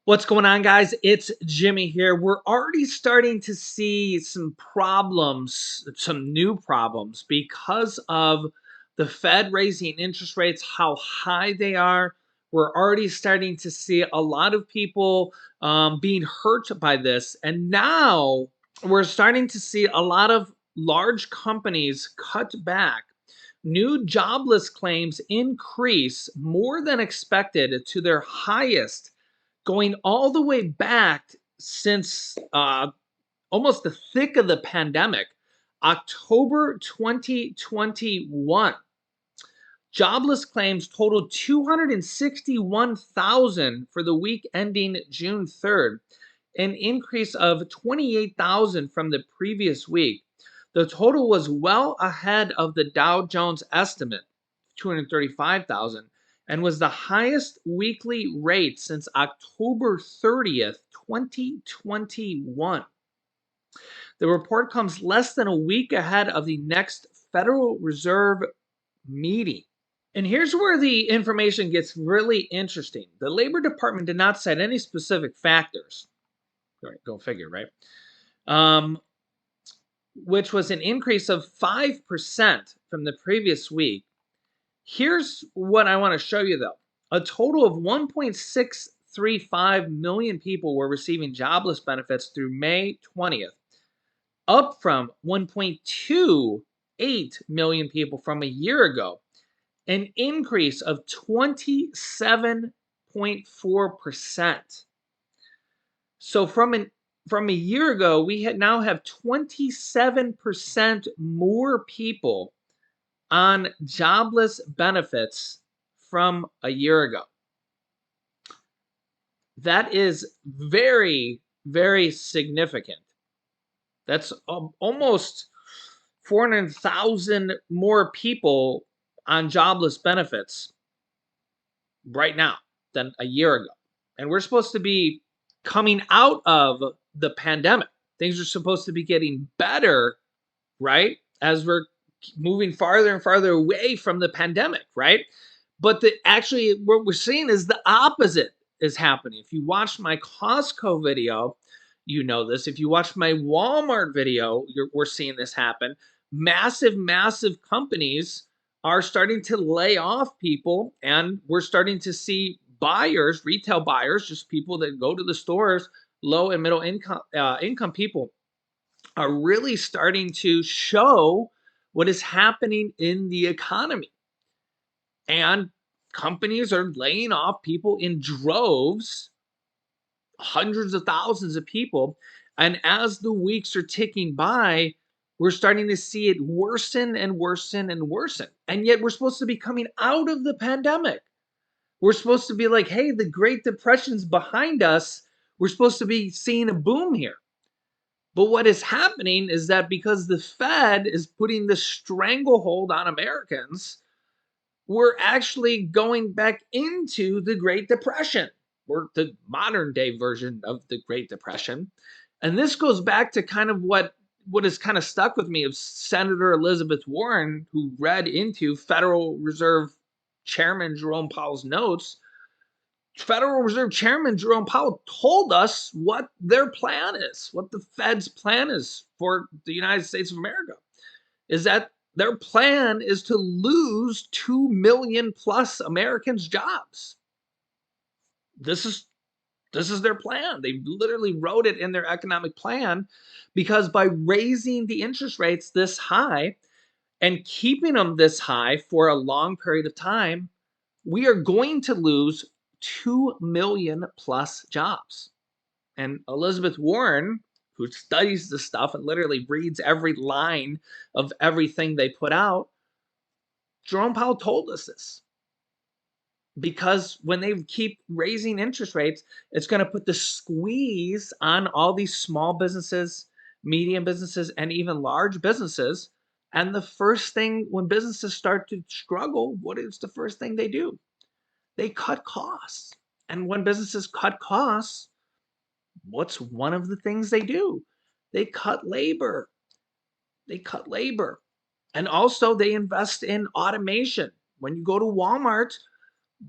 What's going on, guys? It's Jimmy here. We're already starting to see some problems, some new problems, because of the Fed raising interest rates, how high they are. We're already starting to see a lot of people being hurt by this. And now we're starting to see a lot of large companies cut back. New jobless claims increase more than expected to their highest, going all the way back since almost the thick of the pandemic, October 2021. Jobless claims totaled 261,000 for the week ending June 3rd, an increase of 28,000 from the previous week. The total was well ahead of the Dow Jones estimate, 235,000, and was the highest weekly rate since October 30th, 2021. The report comes less than a week ahead of the next Federal Reserve meeting. And here's where the information gets really interesting. The Labor Department did not cite any specific factors. All right, go figure, right? Which was an increase of 5% from the previous week. Here's what I want to show you, though. A total of 1.635 million people were receiving jobless benefits through May 20th, up from 1.28 million people from a year ago, an increase of 27.4%. So from a year ago, we now have 27% more people on jobless benefits from a year ago. That is very, very significant. That's almost 400,000 more people on jobless benefits right now than a year ago. And we're supposed to be coming out of the pandemic. Things are supposed to be getting better, right? As we're moving farther and farther away from the pandemic, right? But actually, what we're seeing is the opposite is happening. If you watched my Costco video, you know this. If you watched my Walmart video, we're seeing this happen. Massive companies are starting to lay off people, and we're starting to see buyers, retail buyers, just people that go to the stores, low and middle income people, are really starting to show what is happening in the economy. And companies are laying off people in droves, hundreds of thousands of people. And as the weeks are ticking by, we're starting to see it worsen and worsen and worsen. And yet we're supposed to be coming out of the pandemic. We're supposed to be like, hey, the Great Depression's behind us. We're supposed to be seeing a boom here. But what is happening is that because the Fed is putting the stranglehold on Americans, we're actually going back into the Great Depression, or the modern day version of the Great Depression. And this goes back to kind of what has kind of stuck with me of Senator Elizabeth Warren, who read into Federal Reserve Chairman Jerome Powell's notes. Federal Reserve Chairman Jerome Powell told us what their plan is, what the Fed's plan is for the United States of America, is that their plan is to lose 2 million plus Americans' jobs. This is their plan. They literally wrote it in their economic plan, because by raising the interest rates this high and keeping them this high for a long period of time, we are going to lose 2 million plus jobs. And Elizabeth Warren, who studies this stuff and literally reads every line of everything they put out, Jerome Powell told us this. Because when they keep raising interest rates, it's going to put the squeeze on all these small businesses, medium businesses, and even large businesses. And the first thing when businesses start to struggle, what is the first thing they do? They cut costs. And when businesses cut costs, what's one of the things they do? They cut labor. They cut labor. And also they invest in automation. When you go to Walmart,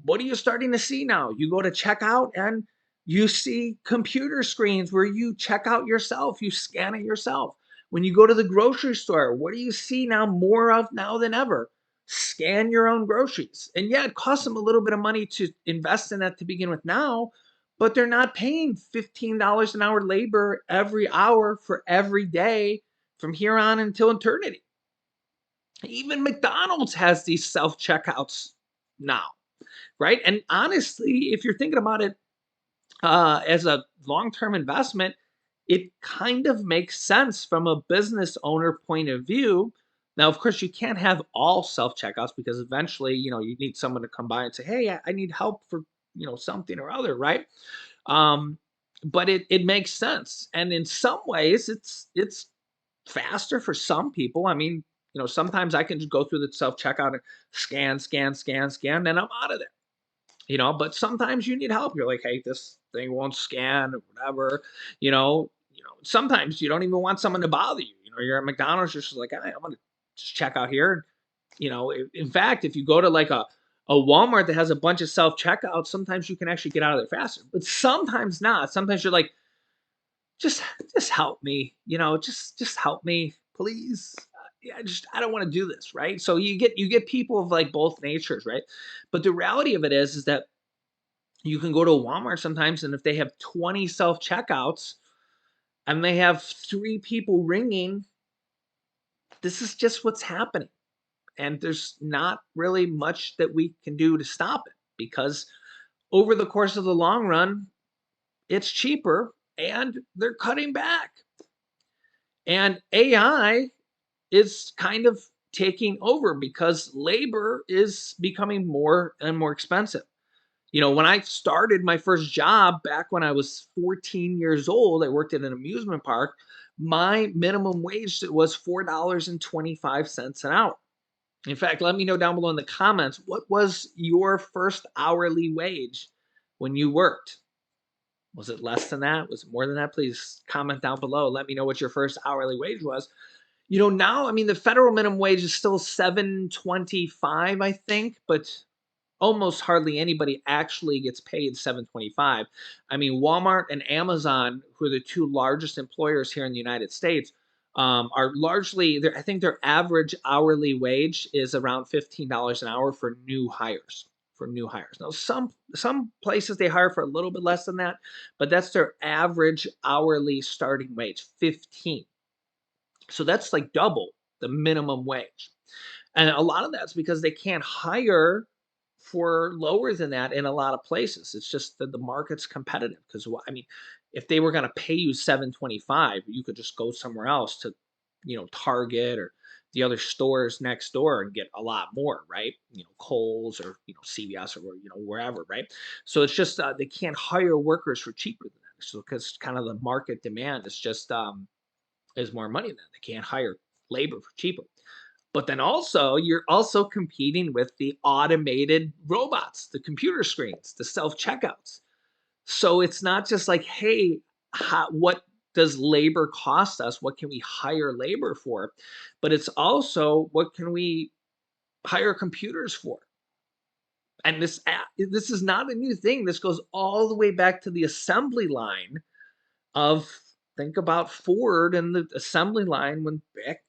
what are you starting to see now? You go to checkout and You see computer screens where you check out yourself, you scan it yourself. When you go to the grocery store, what do you see now more of now than ever? Scan your own groceries. And yeah, it costs them a little bit of money to invest in that to begin with now, but they're not paying $15 an hour labor every hour for every day from here on until eternity. Even McDonald's has these self checkouts now, right? And honestly, if you're thinking about it as a long-term investment, it kind of makes sense from a business owner point of view. Now, of course, you can't have all self-checkouts because eventually, you need someone to come by and say, "Hey, I need help for something or other," right? Um, but it makes sense, and in some ways, it's faster for some people. I mean, sometimes I can just go through the self-checkout and scan, scan, scan, scan, and I'm out of there. But sometimes you need help. You're like, hey, this thing won't scan or whatever. Sometimes you don't even want someone to bother you. You're at McDonald's, you're just like, hey, I'm gonna just check out here. In fact, if you go to like a Walmart that has a bunch of self checkouts, sometimes you can actually get out of there faster. But sometimes not. Sometimes you're like, just just help me. Just help me, please. Yeah, I don't want to do this, right? So you get people of like both natures, right? But the reality of it is that you can go to a Walmart sometimes, and if they have 20 self checkouts and they have three people ringing, this is just what's happening. And there's not really much that we can do to stop it because over the course of the long run, it's cheaper and they're cutting back. And AI is kind of taking over because labor is becoming more and more expensive. When I started my first job back when I was 14 years old, I worked at an amusement park. My minimum wage was $4.25 an hour. In fact, let me know down below in the comments, what was your first hourly wage when you worked? Was it less than that? Was it more than that? Please comment down below. Let me know what your first hourly wage was. Now, I mean, the federal minimum wage is still 7.25, I think, but almost hardly anybody actually gets paid 7.25. I mean, Walmart and Amazon, who are the two largest employers here in the United States, are largely, I think their average hourly wage is around $15 an hour for new hires. For new hires. Now, some places they hire for a little bit less than that, but that's their average hourly starting wage, 15. So that's like double the minimum wage. And a lot of that's because they can't hire for lower than that in a lot of places. It's just that the market's competitive because I mean, if they were going to pay you 7.25, you could just go somewhere else to, Target or the other stores next door and get a lot more, right? Kohl's or CVS or wherever, right? So it's just they can't hire workers for cheaper than that. So because kind of the market demand is just is more money than that. They can't hire labor for cheaper. But then also, you're also competing with the automated robots, the computer screens, the self checkouts. So it's not just like, hey, what does labor cost us? What can we hire labor for? But it's also what can we hire computers for? And this is not a new thing. This goes all the way back to the assembly line of think about Ford and the assembly line when back,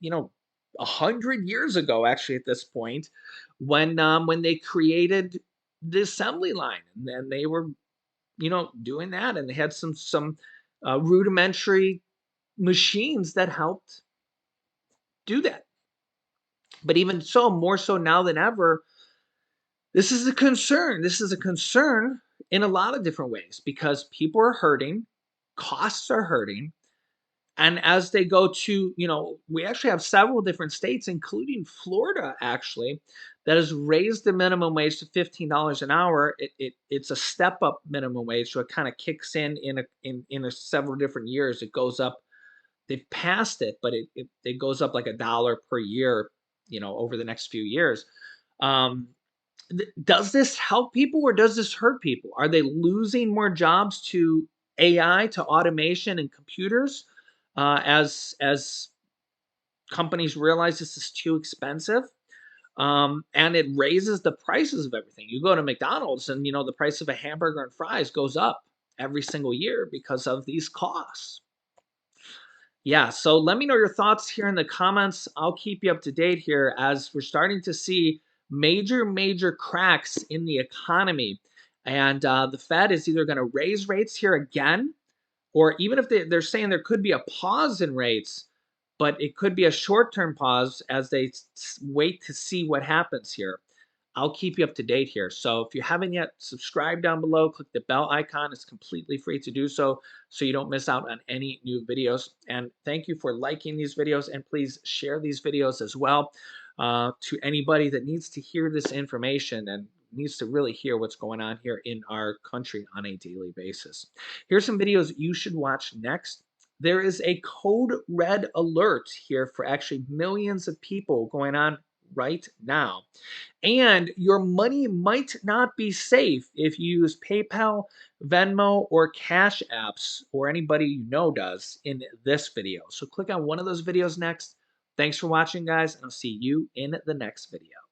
100 years ago, actually at this point, when they created the assembly line, and then they were, doing that, and they had some rudimentary machines that helped do that. But even so, more so now than ever, this is a concern. This is a concern in a lot of different ways because people are hurting, costs are hurting. And as they go to, we actually have several different states, including Florida, actually, that has raised the minimum wage to $15 an hour. It's a step up minimum wage, so it kind of kicks in several different years. It goes up. They've passed it, but it goes up like $1 per year, over the next few years. Um, does this help people or does this hurt people? Are they losing more jobs to AI, to automation and computers, as companies realize this is too expensive? And it raises the prices of everything. You go to McDonald's and the price of a hamburger and fries goes up every single year because of these costs. Yeah, so let me know your thoughts here in the comments. I'll keep you up to date here as we're starting to see major cracks in the economy. And the Fed is either going to raise rates here again, or even if they're saying there could be a pause in rates, but it could be a short-term pause as they wait to see what happens here. I'll keep you up to date here. So if you haven't yet, subscribe down below, click the bell icon. It's completely free to do so you don't miss out on any new videos. And thank you for liking these videos, and please share these videos as well to anybody that needs to hear this information and needs to really hear what's going on here in our country on a daily basis. Here's some videos you should watch next. There is a code red alert here for actually millions of people going on right now. And your money might not be safe if you use PayPal, Venmo, or Cash Apps, or anybody you know does in this video. So click on one of those videos next. Thanks for watching, guys, and I'll see you in the next video.